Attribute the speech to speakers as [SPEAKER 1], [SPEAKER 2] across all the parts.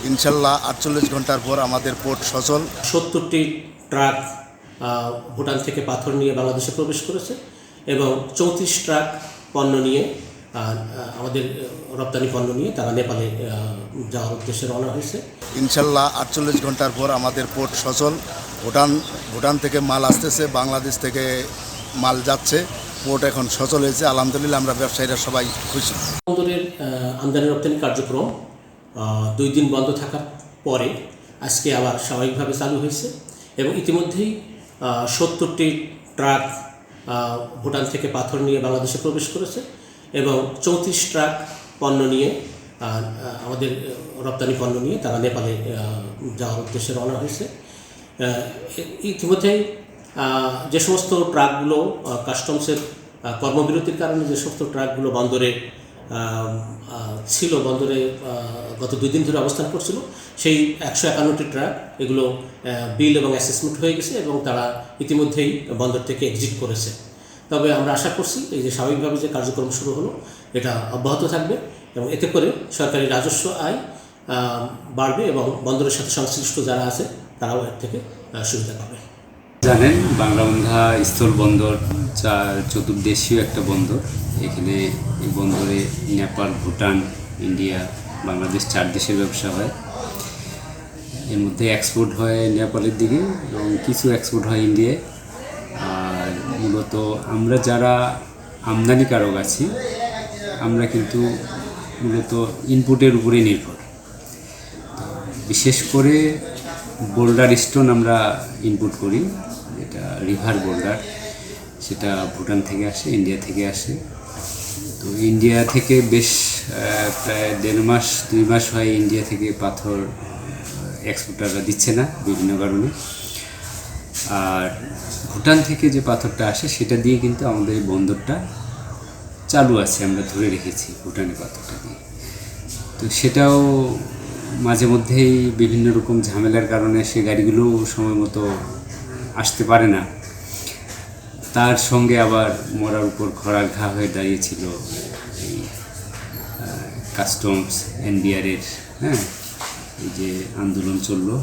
[SPEAKER 1] ইনশাল্লাহ 48 ঘন্টার পর আমাদের পোর্ট সচল।
[SPEAKER 2] 70টি ট্রাক ভুটান থেকে পাথর নিয়ে বাংলাদেশে প্রবেশ করেছে এবং 34 ট্রাক পণ্য নিয়ে আমাদের রপ্তানি পণ্য নিয়ে তারা নেপালে যাওয়ার উদ্দেশ্যে রওনা হয়েছে।
[SPEAKER 1] ইনশাল্লাহ 48 ঘন্টার পর আমাদের পোর্ট সচল। ভুটান থেকে মাল আসতেছে, বাংলাদেশ থেকে মাল যাচ্ছে, পোর্ট এখন সচল হয়েছে। আলহামদুলিল্লাহ আমরা ব্যবসায়ীরা সবাই খুশি।
[SPEAKER 2] বন্দরের আমদানি রপ্তানি কার্যক্রম 2 দিন বন্ধ থাকার পরে আজকে আবার স্বাভাবিকভাবে চালু হয়েছে এবং ইতিমধ্যেই 70টি ট্রাক ভুটান থেকে পাথর নিয়ে বাংলাদেশে প্রবেশ করেছে এবং 34 ট্রাক পণ্য নিয়ে আমাদের রপ্তানি পণ্য নিয়ে তারা নেপালে যাওয়ার উদ্দেশ্যে রওনা হয়েছে। ইতিমধ্যেই যে সমস্ত ট্রাকগুলো কাস্টমসের কর্মবিরতির কারণে যে সমস্ত ট্রাকগুলো বন্দরে ছিল, বন্দরে গত 2 দিন ধরে অবস্থান করছিল, সেই 151টি ট্রাক এগুলো বিল এবং অ্যাসেসমেন্ট হয়ে গেছে এবং তারা ইতিমধ্যেই বন্দর থেকে এক্সিট করেছে। তবে আমরা আশা করছি এই যে স্বাভাবিকভাবে যে কার্যক্রম শুরু হলো এটা অব্যাহত থাকবে এবং এতে করে সরকারি রাজস্ব আয় বাড়বে এবং বন্দরের সাথে সংশ্লিষ্ট যারা আছে তারাও এর থেকে সুবিধা পাবে।
[SPEAKER 3] জানেন, বাংলাবন্ধা স্থল বন্দর চতুর্দেশীয় একটা বন্দর। এখানে এই বন্দরে নেপাল, ভুটান, ইন্ডিয়া, বাংলাদেশ 4 দেশের ব্যবসা হয়। এর মধ্যে এক্সপোর্ট হয় নেপালের দিকে এবং কিছু এক্সপোর্ট হয় ইন্ডিয়ায়। আর মূলত আমরা যারা আমদানিকারক আছি আমরা কিন্তু মূলত ইনপুটের উপরে নির্ভর। বিশেষ করে বোল্ডার স্টোন আমরা ইনপুট করি, যেটা রিভার বোল্ডার, সেটা ভুটান থেকে আসে, ইন্ডিয়া থেকে আসে। তো ইন্ডিয়া থেকে বেশ প্রায় 1.5 মাস 2 মাস হয় ইন্ডিয়া থেকে পাথর এক্সপোর্টাররা দিচ্ছে না বিভিন্ন কারণে। আর ভুটান থেকে যে পাথরটা আসে সেটা দিয়ে কিন্তু আমাদের এই বন্দরটা চালু আছে, আমরা ধরে রেখেছি ভুটানের পাথরটা দিয়ে। তো সেটাও মাঝে মধ্যেই বিভিন্ন রকম ঝামেলার কারণে সে গাড়িগুলো সময় মতো আসতে পারে না। তার সঙ্গে আবার মরার উপর খড়ার ঘা হয়ে দাঁড়িয়েছিল এই কাস্টমস এনবিআরের এই যে আন্দোলন চললো,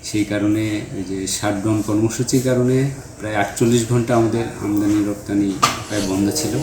[SPEAKER 3] সেই কারণে এই যে শাটডাউন কর্মসূচির কারণে প্রায় 48 ঘন্টা আমাদের আমদানি রপ্তানি প্রায় বন্ধ ছিল।